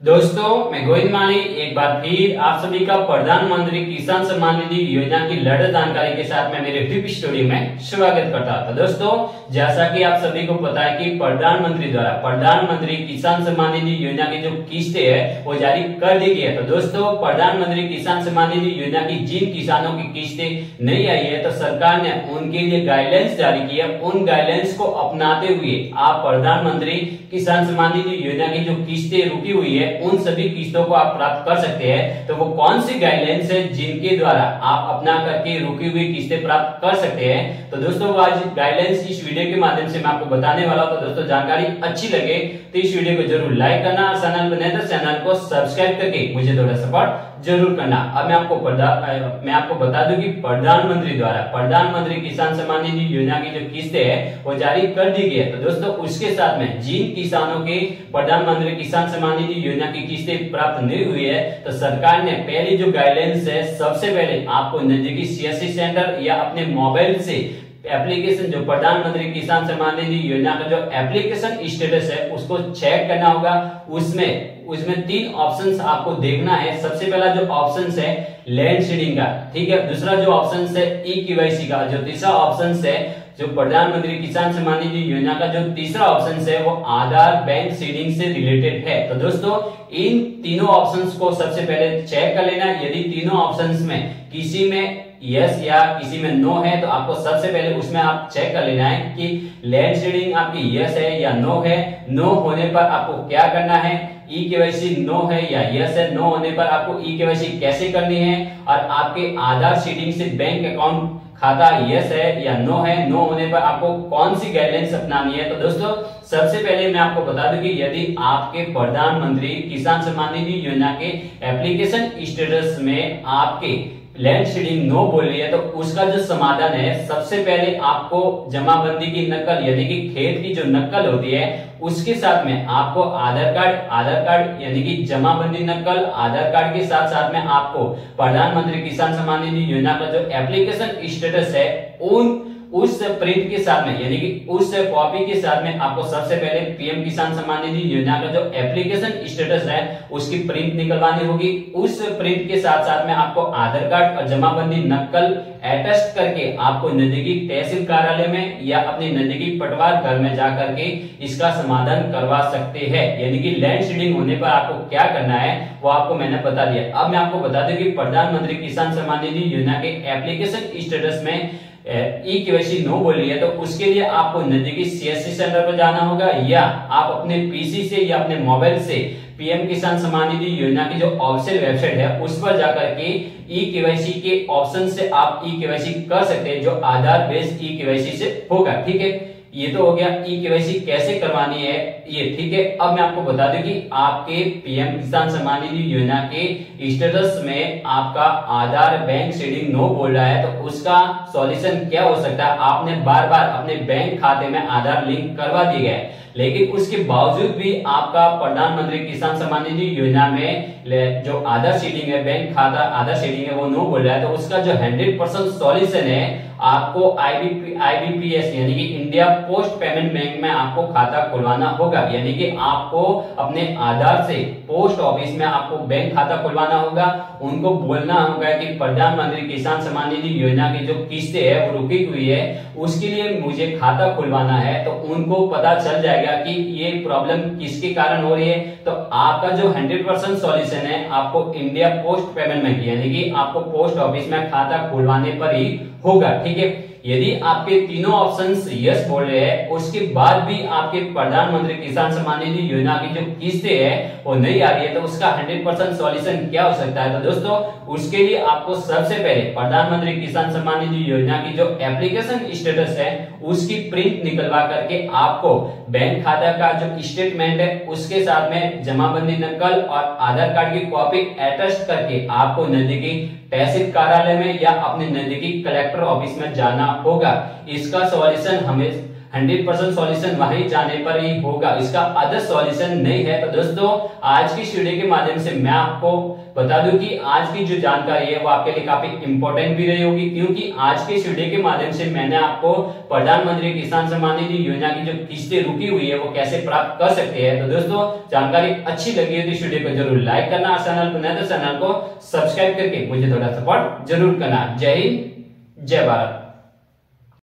दोस्तों, मैं गोविंद माली एक बार फिर आप सभी का प्रधानमंत्री किसान सम्मान निधि योजना की लेटेस्ट जानकारी के साथ मैं मेरे टिप स्टोरी में स्वागत करता हूं। दोस्तों, जैसा कि आप सभी को पता है कि प्रधानमंत्री द्वारा प्रधानमंत्री किसान सम्मान निधि योजना की जो किस्तें है वो जारी कर दी गई है। तो दोस्तों, प्रधानमंत्री किसान सम्मान निधि योजना की जिन किसानों की किस्तें नहीं आई है तो सरकार ने उनके लिए गाइडलाइंस जारी की है। उन गाइडलाइंस को अपनाते हुए आप प्रधानमंत्री किसान सम्मान निधि योजना की जो किस्तें रुकी हुई है उन सभी किस्तों को आप प्राप्त कर सकते हैं। तो वो कौन सी गाइडलाइंस है जिनके द्वारा आप अपना करके रुकी हुई किस्तें प्राप्त कर सकते हैं। तो दोस्तों, आज गाइडलाइंस इस वीडियो के माध्यम से मैं आपको बताने वाला हूं। तो दोस्तों, जानकारी अच्छी लगे तो इस वीडियो को जरूर लाइक करना और चैनल बने तो चैनल को सब्सक्राइब करके मुझे थोड़ा सपोर्ट जरूर करना। अब मैं आपको बता दूं कि प्रधानमंत्री द्वारा प्रधानमंत्री किसान सम्मान निधि योजना की जो किस्तें है वो जारी कर दी गई है। तो दोस्तों, उसके साथ में जिन किसानों के प्रधानमंत्री किसान सम्मान निधि योजना की किस्तें प्राप्त नहीं हुई है तो सरकार ने पहली जो गाइडलाइंस है, सबसे पहले आपको नजदीकी सीएससी सेंटर या अपने मोबाइल से एप्लीकेशन जो प्रधानमंत्री किसान सम्मान निधि योजना का जो एप्लीकेशन स्टेटस है उसको चेक करना होगा। उसमें तीन ऑप्शंस आपको देखना है। सबसे पहला जो ऑप्शंस है लैंड सीडिंग का, ठीक है। दूसरा जो ऑप्शंस है ई-केवाईसी का। जो तीसरा ऑप्शंस है जो प्रधानमंत्री किसान सम्मान निधि योजना का जो तीसरा ऑप्शन है वो आधार बैंक सीडिंग से रिलेटेड है। तो दोस्तों, इन तीनों ऑप्शंस को सबसे पहले चेक कर लेना। यदि तीनों ऑप्शंस में किसी में यस या किसी में नो है तो आपको सबसे पहले उसमें आप चेक कर लेना है कि लैंड सीडिंग आपकी यस है या नो है। नो होने पर आपको क्या करना है, ई-केवाईसी नो है या यस है। नो होने पर आपको ई-केवाईसी कैसे करनी है और आपके आधार सीडिंग से बैंक अकाउंट खाता यस है या नो है। नो होने पर आपको कौन सी गाइडलाइंस अपनानी है। तो दोस्तों, सबसे पहले मैं आपको बता दूं कि यदि आपके प्रधानमंत्री किसान सम्मान निधि योजना के एप्लीकेशन स्टेटस में आपके लैंड सीडिंग नो बोल रही है तो उसका जो समाधान है, सबसे पहले आपको जमाबंदी की नकल यानी कि खेत की जो नकल होती है उसके साथ में आपको आधार कार्ड यानी कि जमाबंदी नकल आधार कार्ड के साथ साथ में आपको प्रधानमंत्री किसान सम्मान निधि योजना का जो एप्लीकेशन स्टेटस है उस प्रिंट के साथ में यानी कि उस कॉपी के साथ में आपको सबसे पहले पीएम किसान सम्मान निधि योजना का जो एप्लीकेशन स्टेटस है उसकी प्रिंट निकलवानी होगी। उस प्रिंट के साथ साथ में आपको आधार कार्ड और जमाबंदी नकल अटेस्ट करके आपको नजदीकी तहसील कार्यालय में या अपने नजदीकी पटवार घर में जाकर के इसका समाधान करवा सकते हैं। यानी कि लैंड सीडिंग होने पर आपको क्या करना है वो आपको मैंने बता दिया। अब मैं आपको बता दूं कि प्रधानमंत्री किसान सम्मान निधि योजना के एप्लीकेशन स्टेटस में ई-केवाईसी नो बोली है तो उसके लिए आपको नजदीकी सीएससी सेंटर पर जाना होगा या आप अपने पीसी से या अपने मोबाइल से पीएम किसान सम्मान निधि योजना की जो ऑफिशियल वेबसाइट है उस पर जाकर के ई-केवाईसी के ऑप्शन से आप ई-केवाईसी कर सकते हैं जो आधार बेस्ड ई-केवाईसी से होगा, ठीक है। ये तो हो गया ई-केवाईसी कैसे करवानी है ये, ठीक है। अब मैं आपको बता दूं कि आपके पीएम किसान सम्मान निधि योजना के स्टेटस में आपका आधार बैंक सीडिंग नो बोल रहा है तो उसका सॉल्यूशन क्या हो सकता है। आपने बार बार अपने बैंक खाते में आधार लिंक करवा दिया है लेकिन उसके बावजूद भी आपका प्रधानमंत्री किसान सम्मान निधि योजना में जो आधार सीडिंग है बैंक खाता आधार सीडिंग है वो नो बोल रहा है। तो उसका जो 100% सॉल्यूशन है आपको आईबीपीएस यानी कि इंडिया पोस्ट पेमेंट बैंक में आपको खाता खुलवाना होगा। यानी कि आपको अपने आधार से पोस्ट ऑफिस में आपको बैंक खाता खुलवाना होगा। उनको बोलना होगा कि प्रधानमंत्री किसान सम्मान निधि योजना की जो किस्तें है वो रुकी हुई है उसके लिए मुझे खाता खुलवाना है। तो उनको पता चल जाएगा कि ये प्रॉब्लम किसके कारण हो रही है। तो आपका जो 100% सॉल्यूशन है आपको इंडिया पोस्ट पेमेंट बैंक यानी कि आपको पोस्ट ऑफिस में खाता खुलवाने पर ही होगा, ठीक है। यदि आपके तीनों ऑप्शंस यस बोल रहे हैं उसके बाद भी आपके प्रधानमंत्री किसान सम्मान निधि योजना की जो किस्तें है वो नहीं आ रही है तो उसका 100% सॉल्यूशन क्या हो सकता है। तो दोस्तों, उसके लिए आपको सबसे पहले प्रधानमंत्री किसान सम्मान निधि योजना की जो एप्लीकेशन स्टेटस है उसकी प्रिंट निकलवा करके आपको बैंक खाता का जो स्टेटमेंट है उसके साथ में जमाबंदी नकल और आधार कार्ड की कॉपी अटैच करके आपको नजदीकी तहसील कार्यालय में या अपने नजदीकी कलेक्टर ऑफिस में जाना होगा। इसका सॉल्यूशन हमें 100% सॉल्यूशन वहीं जाने पर ही होगा, इसका अदर सॉल्यूशन नहीं है। तो दोस्तों आज की वीडियो के माध्यम से मैं आपको बता दूं कि आज की जो जानकारी है वो आपके लिए काफी इंपॉर्टेंट भी रही होगी, क्योंकि आज के वीडियो के माध्यम से मैंने आपको प्रधानमंत्री किसान सम्मान निधि योजना की जो किस्तें रुकी हुई है वो कैसे प्राप्त कर सकते हैं। तो दोस्तों जानकारी अच्छी लगी है तो इस वीडियो को जरूर लाइक करना और चैनल पर नए तो चैनल को सब्सक्राइब करके मुझे थोड़ा सपोर्ट जरूर करना। जय हिंद, जय भारत।